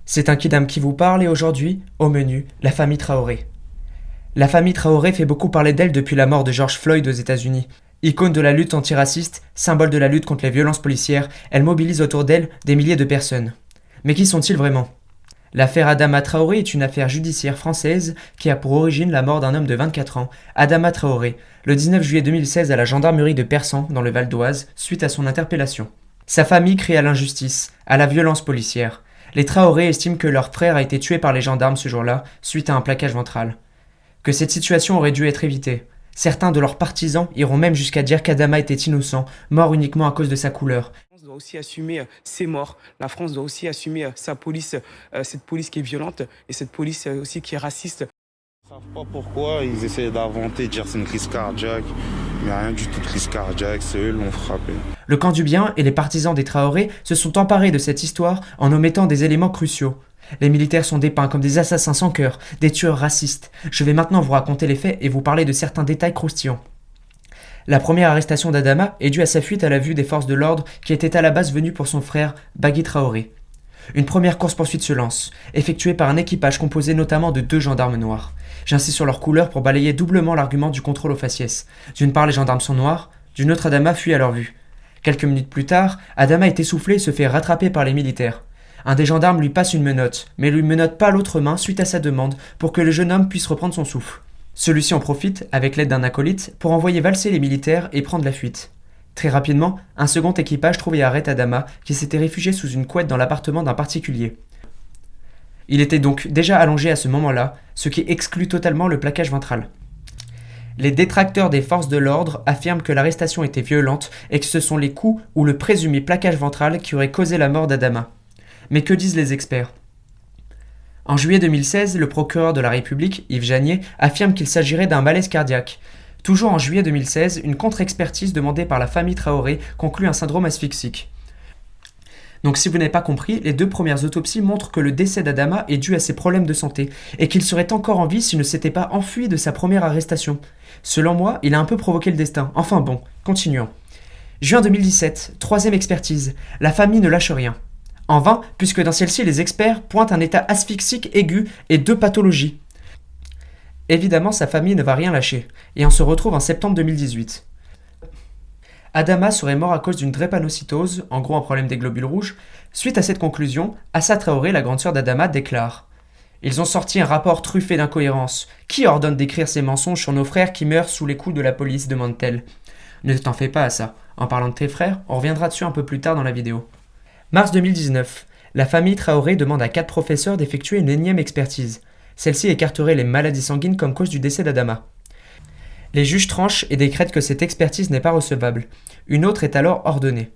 C'est un kidam qui vous parle et aujourd'hui, au menu, la famille Traoré. La famille Traoré fait beaucoup parler d'elle depuis la mort de George Floyd aux États-Unis. Icône de la lutte antiraciste, symbole de la lutte contre les violences policières, elle mobilise autour d'elle des milliers de personnes. Mais qui sont-ils vraiment ? L'affaire Adama Traoré est une affaire judiciaire française qui a pour origine la mort d'un homme de 24 ans, Adama Traoré, le 19 juillet 2016 à la gendarmerie de Persan, dans le Val d'Oise, suite à son interpellation. Sa famille crie à l'injustice, à la violence policière. Les Traoré estiment que leur frère a été tué par les gendarmes ce jour-là, suite à un plaquage ventral. Que cette situation aurait dû être évitée. Certains de leurs partisans iront même jusqu'à dire qu'Adama était innocent, mort uniquement à cause de sa couleur. La France doit aussi assumer ses morts. La France doit aussi assumer sa police, cette police qui est violente et cette police aussi qui est raciste. Ils ne savent pas pourquoi ils essaient d'inventer, de dire c'est une crise cardiaque. Il n'y a rien du tout de crise cardiaque, c'est eux qui l'ont frappé. Le camp du bien et les partisans des Traoré se sont emparés de cette histoire en omettant des éléments cruciaux. Les militaires sont dépeints comme des assassins sans cœur, des tueurs racistes. Je vais maintenant vous raconter les faits et vous parler de certains détails croustillants. La première arrestation d'Adama est due à sa fuite à la vue des forces de l'ordre qui étaient à la base venues pour son frère, Bagui Traoré. Une première course-poursuite se lance, effectuée par un équipage composé notamment de 2 gendarmes noirs. J'insiste sur leur couleur pour balayer doublement l'argument du contrôle aux faciès. D'une part, les gendarmes sont noirs, d'une autre, Adama fuit à leur vue. Quelques minutes plus tard, Adama est essoufflé et se fait rattraper par les militaires. Un des gendarmes lui passe une menotte, mais lui menotte pas l'autre main suite à sa demande pour que le jeune homme puisse reprendre son souffle. Celui-ci en profite, avec l'aide d'un acolyte, pour envoyer valser les militaires et prendre la fuite. Très rapidement, un second équipage trouve et arrête Adama, qui s'était réfugié sous une couette dans l'appartement d'un particulier. Il était donc déjà allongé à ce moment-là, ce qui exclut totalement le plaquage ventral. Les détracteurs des forces de l'ordre affirment que l'arrestation était violente et que ce sont les coups ou le présumé plaquage ventral qui auraient causé la mort d'Adama. Mais que disent les experts ? En juillet 2016, le procureur de la République, Yves Janier, affirme qu'il s'agirait d'un malaise cardiaque. Toujours en juillet 2016, une contre-expertise demandée par la famille Traoré conclut un syndrome asphyxique. Donc si vous n'avez pas compris, les 2 premières autopsies montrent que le décès d'Adama est dû à ses problèmes de santé et qu'il serait encore en vie s'il ne s'était pas enfui de sa première arrestation. Selon moi, il a un peu provoqué le destin. Enfin bon, continuons. Juin 2017, 3e expertise. La famille ne lâche rien. En vain, puisque dans celle-ci, les experts pointent un état asphyxique aigu et 2 pathologies. Évidemment, sa famille ne va rien lâcher, et on se retrouve en septembre 2018. Adama serait mort à cause d'une drépanocytose, en gros un problème des globules rouges. Suite à cette conclusion, Assa Traoré, la grande sœur d'Adama, déclare « Ils ont sorti un rapport truffé d'incohérences. Qui ordonne d'écrire ces mensonges sur nos frères qui meurent sous les coups de la police ?» demande-t-elle. « Ne t'en fais pas, Assa. En parlant de tes frères, on reviendra dessus un peu plus tard dans la vidéo. » Mars 2019, la famille Traoré demande à 4 professeurs d'effectuer une énième expertise. Celle-ci écarterait les maladies sanguines comme cause du décès d'Adama. Les juges tranchent et décrètent que cette expertise n'est pas recevable. Une autre est alors ordonnée.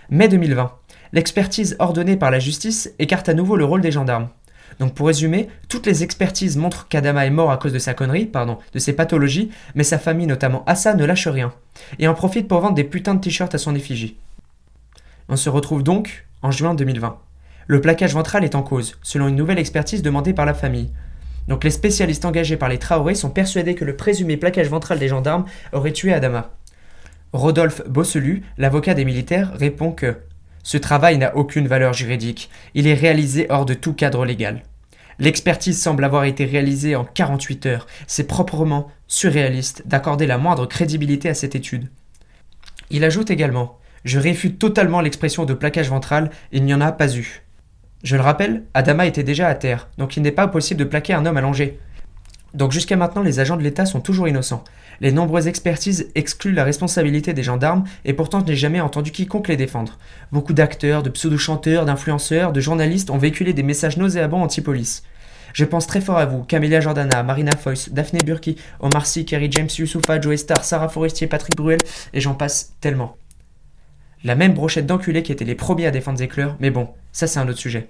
Mai 2020, l'expertise ordonnée par la justice écarte à nouveau le rôle des gendarmes. Donc pour résumer, toutes les expertises montrent qu'Adama est mort à cause de sa connerie, de ses pathologies, mais sa famille, notamment Assa, ne lâche rien, et en profite pour vendre des putains de t-shirts à son effigie. On se retrouve donc en juin 2020. Le plaquage ventral est en cause, selon une nouvelle expertise demandée par la famille. Donc les spécialistes engagés par les Traoré sont persuadés que le présumé plaquage ventral des gendarmes aurait tué Adama. Rodolphe Bosselu, l'avocat des militaires, répond que « Ce travail n'a aucune valeur juridique, il est réalisé hors de tout cadre légal. L'expertise semble avoir été réalisée en 48 heures, c'est proprement surréaliste d'accorder la moindre crédibilité à cette étude. » Il ajoute également « Je réfute totalement l'expression de plaquage ventral, il n'y en a pas eu. » Je le rappelle, Adama était déjà à terre, donc il n'est pas possible de plaquer un homme allongé. Donc jusqu'à maintenant, les agents de l'État sont toujours innocents. Les nombreuses expertises excluent la responsabilité des gendarmes et pourtant je n'ai jamais entendu quiconque les défendre. Beaucoup d'acteurs, de pseudo-chanteurs, d'influenceurs, de journalistes ont véhiculé des messages nauséabonds anti-police. Je pense très fort à vous, Camélia Jordana, Marina Foïs, Daphné Burki, Omar Sy, Kerry James, Youssoupha, Joey Star, Sarah Forestier, Patrick Bruel, et j'en passe tellement. La même brochette d'enculés qui étaient les premiers à défendre Zecler, mais bon, ça c'est un autre sujet.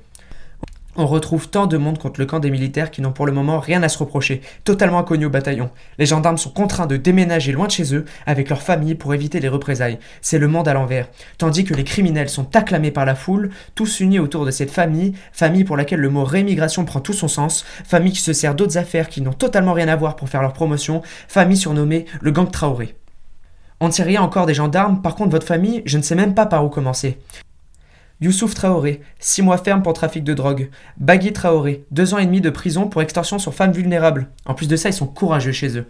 On retrouve tant de monde contre le camp des militaires qui n'ont pour le moment rien à se reprocher, totalement inconnus au bataillon. Les gendarmes sont contraints de déménager loin de chez eux avec leur famille pour éviter les représailles. C'est le monde à l'envers. Tandis que les criminels sont acclamés par la foule, tous unis autour de cette famille, famille pour laquelle le mot rémigration prend tout son sens, famille qui se sert d'autres affaires qui n'ont totalement rien à voir pour faire leur promotion, famille surnommée le gang Traoré. On ne sait rien encore des gendarmes, par contre votre famille, je ne sais même pas par où commencer. Youssouf Traoré, 6 mois ferme pour trafic de drogue. Bagui Traoré, 2 ans et demi de prison pour extorsion sur femmes vulnérables. En plus de ça, ils sont courageux chez eux.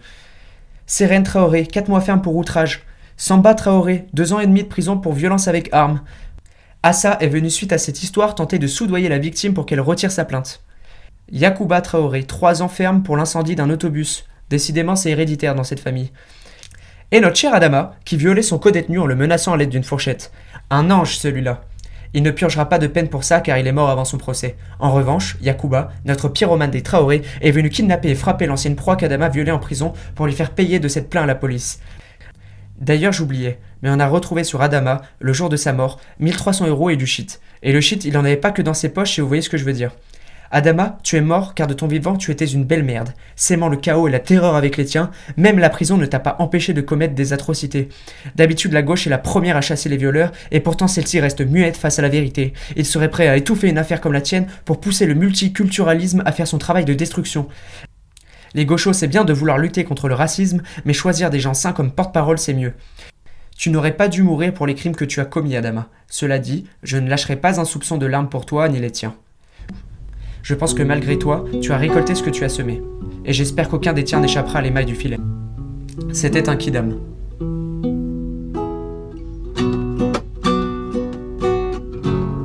Sérène Traoré, 4 mois ferme pour outrage. Samba Traoré, 2 ans et demi de prison pour violence avec arme. Assa est venu suite à cette histoire tenter de soudoyer la victime pour qu'elle retire sa plainte. Yacouba Traoré, 3 ans ferme pour l'incendie d'un autobus. Décidément, c'est héréditaire dans cette famille. Et notre cher Adama, qui violait son codétenu en le menaçant à l'aide d'une fourchette. Un ange celui-là. Il ne purgera pas de peine pour ça car il est mort avant son procès. En revanche, Yacouba, notre pyromane des Traoré, est venu kidnapper et frapper l'ancienne proie qu'Adama violait en prison pour lui faire payer de cette plainte à la police. D'ailleurs, j'oubliais, mais on a retrouvé sur Adama, le jour de sa mort, 1300 € et du shit. Et le shit, il en avait pas que dans ses poches, si vous voyez ce que je veux dire. Adama, tu es mort car de ton vivant tu étais une belle merde. S'aimant le chaos et la terreur avec les tiens, même la prison ne t'a pas empêché de commettre des atrocités. D'habitude la gauche est la première à chasser les violeurs et pourtant celle-ci reste muette face à la vérité. Il serait prêt à étouffer une affaire comme la tienne pour pousser le multiculturalisme à faire son travail de destruction. Les gauchos c'est bien de vouloir lutter contre le racisme, mais choisir des gens sains comme porte-parole c'est mieux. Tu n'aurais pas dû mourir pour les crimes que tu as commis, Adama. Cela dit, je ne lâcherai pas un soupçon de larmes pour toi ni les tiens. Je pense que malgré toi, tu as récolté ce que tu as semé. Et j'espère qu'aucun des tiens n'échappera à l'émail du filet. C'était un kidam.